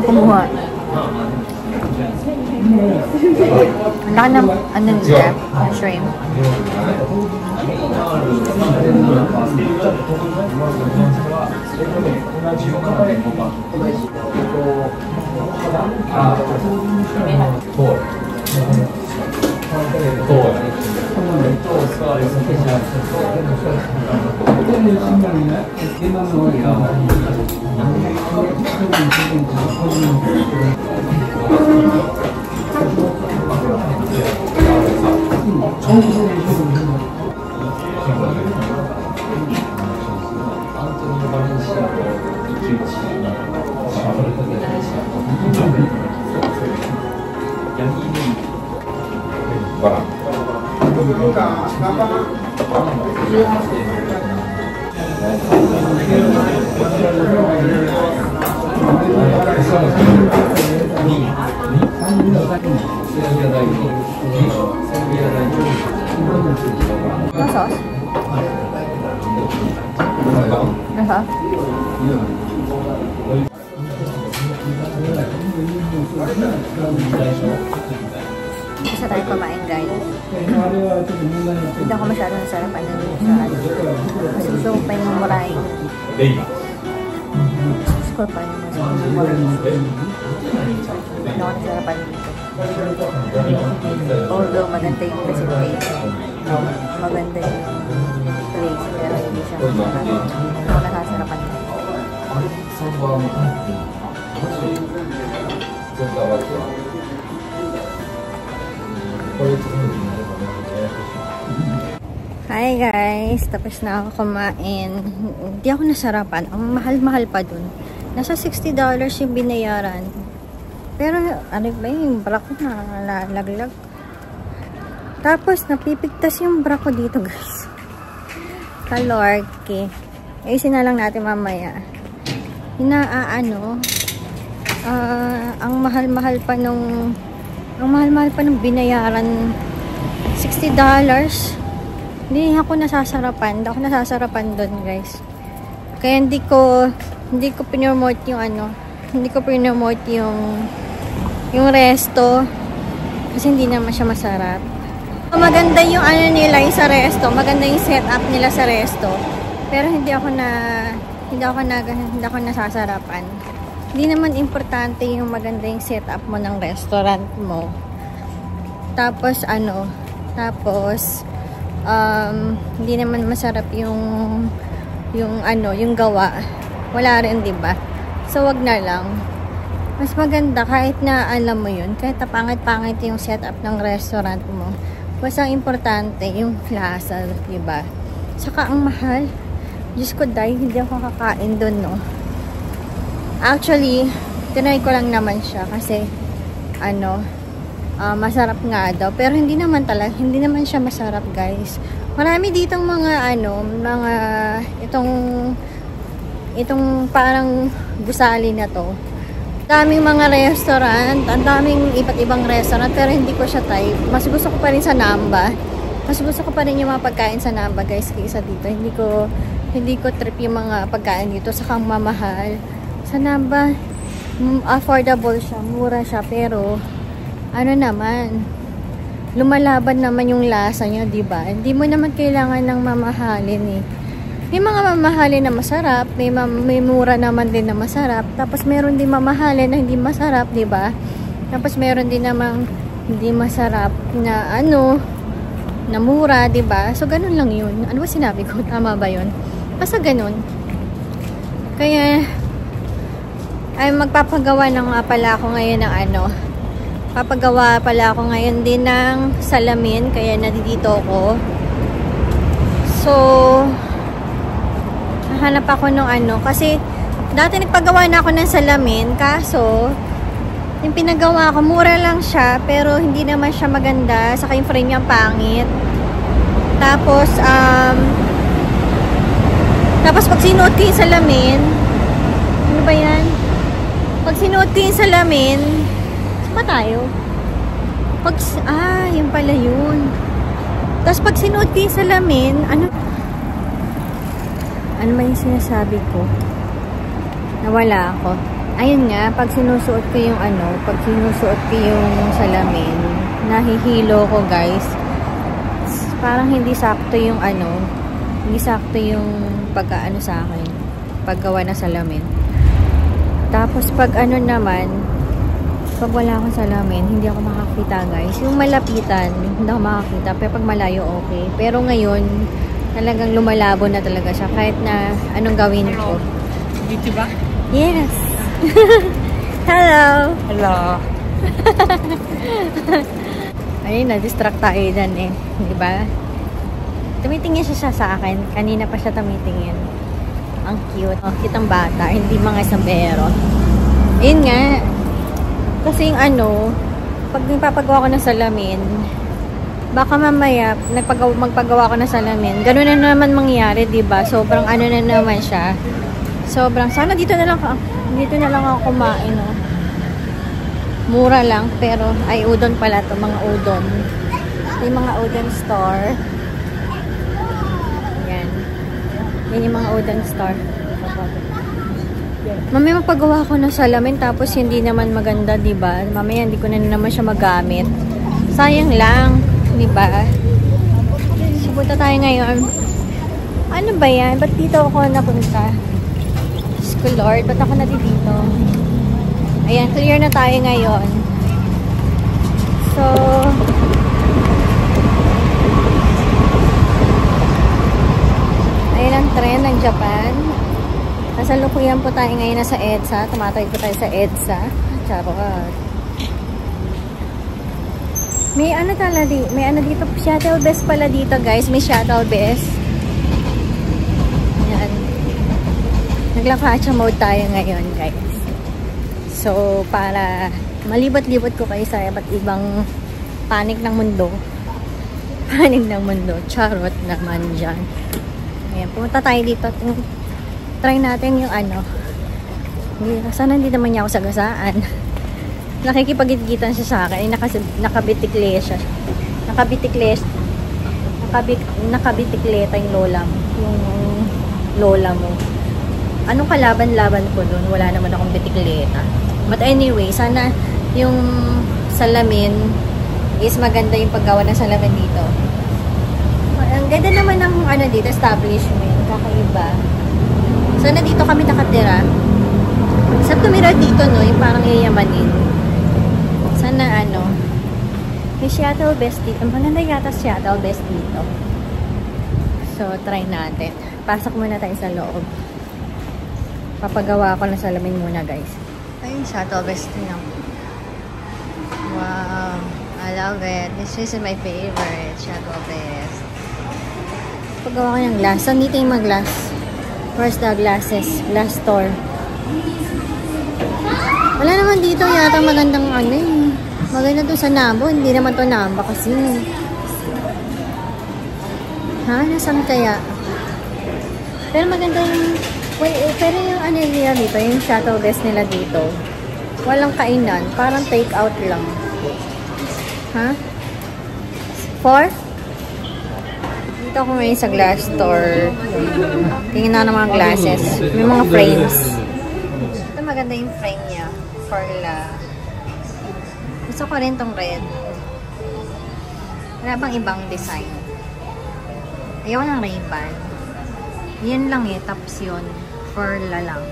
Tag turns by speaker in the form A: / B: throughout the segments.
A: Kumuha. Ang laki ng ano nila, shrimp. Ano sauce? Aha. Isa tayo kumain, guys. Hindi ako masyadong nasarapan ng kasi gusto ko pa yung murahin. Gusto ko pa yung murahin. Hindi ako nasarapan dito. Although maganda yung presentation, maganda yung place, pero hindi siya masarap. Hindi ako nasasarapan dito. Hi guys! Tapos na ako kumain. Hindi ako nasarapan. Ang mahal-mahal pa dun. Nasa $60 yung binayaran. Pero ano ba yung bra ko na laglag. Tapos napipigtas yung bra ko dito guys. Kalorke. Ayusin na lang natin mamaya. Ang mahal-mahal pa nung binayaran $60. Hindi ako nasasarapan. Hindi ako nasasarapan doon, guys. Kaya hindi ko pinomote yung hindi ko pinomote yung resto kasi hindi naman siya masarap. Maganda yung nila yung sa resto. Maganda yung setup nila sa resto. Pero hindi ako nasasarapan. Hindi naman importante yung maganda yung setup mo ng restaurant mo. Tapos hindi naman masarap yung gawa. Wala rin, 'di ba? So wag na lang. Mas maganda kahit na alam mo 'yun, kahit pangit-pangit yung setup ng restaurant mo. Basta ang importante yung lasa, 'di ba? Saka ang mahal. Diyos ko, dahil hindi ako kakain doon, no. Actually, tinry ko lang naman siya kasi masarap nga daw, pero hindi naman siya masarap, guys. Marami ditong mga itong parang gusali na to. Daming mga restaurant, ang daming iba't ibang restaurant, pero hindi ko siya type. Mas gusto ko pa rin sa Namba. Mas gusto ko pa rin yung mga pagkain sa Namba, guys, kaysa dito. Hindi ko trip yung mga pagkain dito, saka mamahal. Sa Namba, affordable siya, mura siya, pero lumalaban naman yung lasa niya, diba? Hindi mo naman kailangan ng mamahalin eh. May mga mamahalin na masarap, may mura naman din na masarap, tapos meron din mamahalin na hindi masarap, diba? Tapos meron din namang hindi masarap na na mura, diba? So ganun lang yun. Ano ba sinabi ko? Tama ba yun? Basta ganun. Kaya ay magpapagawa na nga pala ako ngayon ng papagawa pala ako ngayon din ng salamin, kaya nandito ako. So hanap ako ng kasi dati nagpagawa na ako ng salamin, kaso yung pinagawa ko mura lang siya, pero hindi naman siya maganda, saka yung frame niya pangit. Tapos Tapos pag sinuot ko yung salamin, ano ba yan? Pag sinuot ko yung salamin, saan ba tayo? Yun pala yun. Tapos pag sinuot ko yung salamin, ano ba yung sinasabi ko? Nawala ako. Ayun nga, pag sinusuot ko yung salamin, nahihilo ko guys. Parang hindi sakto yung hindi sakto yung pagkaano sa akin, paggawa ng salamin. Tapos pag naman, pag wala akong salamin, hindi ako makakita guys. Yung malapitan, hindi ako makakita. Pero pag malayo, okay. Pero ngayon, talagang lumalabo na talaga siya. Kahit na anong gawin ko.
B: Dito ba?
A: Yes. Hello.
B: Hello.
A: Ayun, na-distract tayo dyan eh. Diba? Tumitingin siya sa akin. Kanina pa siya tumitingin. Ang cute. Oh, kitang bata. Hindi mga sambero. Ayun nga. Kasi yung pag nagpapagawa ko ng salamin, baka mamaya, magpagawa ko ng salamin, ganun na naman mangyari, diba? Sobrang na naman siya. Sana dito na lang ako kumain, oh. Mura lang, pero, udon pala to, mga udon. Yung mga udon store. Yan. Yan yung mga udon store. Mamaya magpagawa ko ng salamin, tapos hindi naman maganda, diba? Mamaya hindi ko na naman siya magamit. Sayang lang, diba? So, punta tayo ngayon. Ano ba yan? Ba't dito ako napunta? Lord, ba't ako dito? Ayan, clear na tayo ngayon. So, ayan ang trend ng Japan. Nasalukuyan po tayo ngayon sa EDSA. Tumatawid po tayo sa EDSA. Charot. May dito, shuttle bus pala dito guys. May shuttle bus. Nagla-catcha mode tayo ngayon guys. So para malibot-libot ko kayo sa iba't ibang panig ng mundo. Charot naman dyan. Ayan, pumunta tayo dito. Try natin yung sana hindi naman niya ako sagasaan. Nakikipagitgitan siya sa akin. Nakabitikle siya. Nakabitikleta yung lola mo. Anong kalaban-laban ko dun? Wala naman akong bitikleta. But anyway, sana yung salamin is maganda yung paggawa ng salamin dito. Ang ganda naman ng dito, establishment. Kakaiba. Sana dito kami nakatira. Sa tumira dito, no, yung parang yayamanin. Sana may shuttle bus dito. Maganda yata shuttle bus dito. So, try natin. Pasok muna tayo sa loob. Papagawa ko ng salamin muna guys. Ayun, shuttle bus din ako. Wow, I love it. This is my favorite shuttle bus. Pagawa ko ng glass. Saan dito yung mga glass? Where's the glasses? Glass store. Wala naman dito yata magandang maganda to sa Nabo. Hindi naman to Namba kasi. Nasaan kaya? Pero maganda yung pero yung nila dito, yung shuttle bus nila dito, walang kainan. Parang take out lang. 4? Dito ako ngayon sa glass store. Tingnan na ng mga glasses. May mga frames. Ito maganda yung frame niya. Gusto ko rin tong red. Wala bang ibang design? Ayaw ng Ray-Ban. Yan lang tapos yun. Perla lang.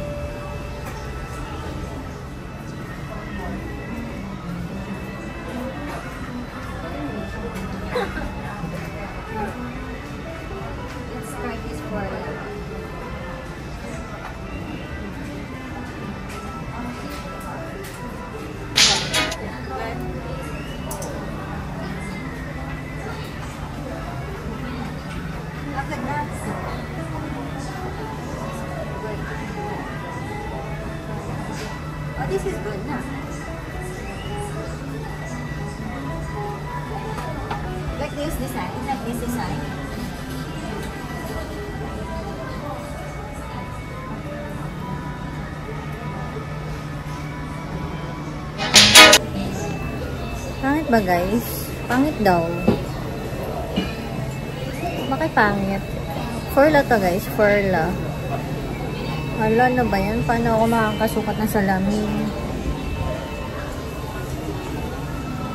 A: Let's try this Perla. Oh, this is good na. Like this design. Like this design. ba guys? Pangit daw. Bakit pangit? Furla to guys, furla. Hala na ba yan? Paano ako makakasukat ng salamin?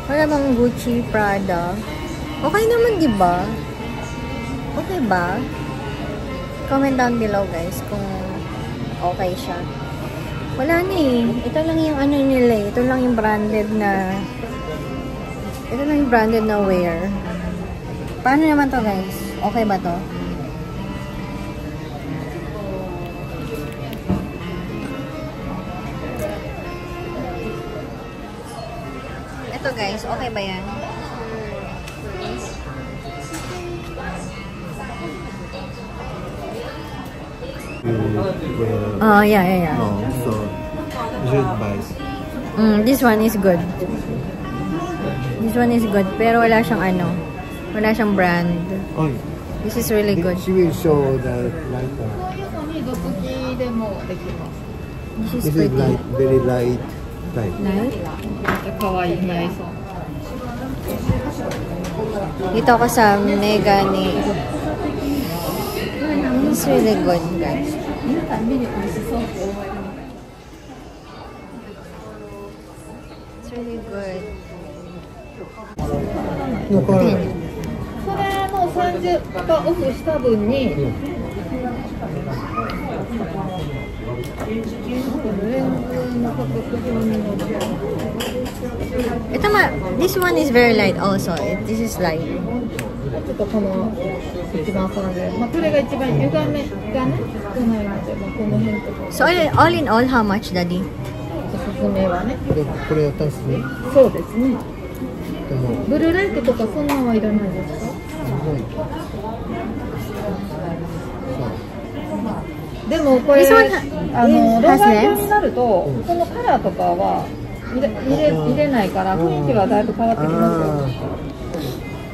A: Wala bang Gucci, Prada? Okay naman, di ba? Okay ba? Comment down below guys kung okay siya. Wala na eh. Ito lang yung ano nila eh. Ito lang yung branded na wear. Paano naman to guys? Okay ba to? Ito guys, okay ba yan? Yeah.
B: Oh, so you should buy.
A: This one is good. This one is good, pero wala siyang wala siyang brand.
B: Oh,
A: this is really good.
B: She will show the light.
A: This is
B: This is
A: pretty.
B: light, very light.
A: Light? Dito ako sa Mega ni. This is really good, guys. It's really good.
B: のこれ
C: それの30%オフした分に、
A: This one is very light also. This is light.
C: ちょっとこの一番30%、まあこれが一番歪めがね少ないので、まあこの辺とか。
A: So all in all, how much, Daddy?
C: おすすめはね。
B: これを足すね。
C: そうですね。
B: でも
C: ブルーライトとかそんなんはいらないですか？でもこれ
A: This one
C: 老
A: has
C: 眼
A: lens?
C: 鏡になると、このカラーとかは入れないから雰囲気はだいぶ変わってきますよ。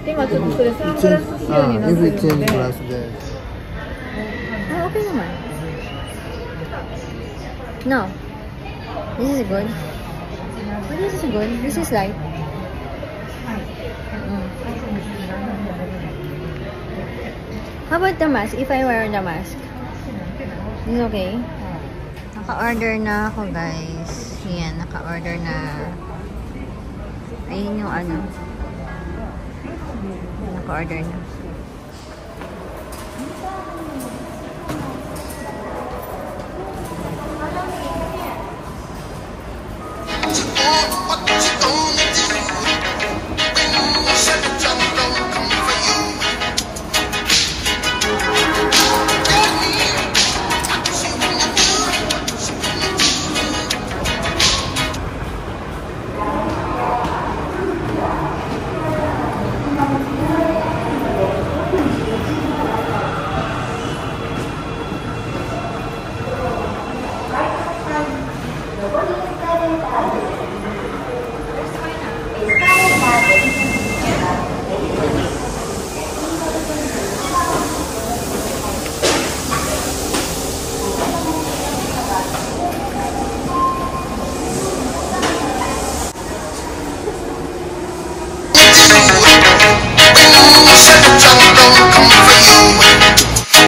C: 今ちょっとそれサングラス仕様になってるの
B: every change
C: で。
B: glass there.
A: Okay naman. No. This is good. Oh, this is good. This is light. How about the mask? If I wear the mask, is it okay? Naka-order na ako, guys. Yan, naka-order na. Ayun yung naka-order na.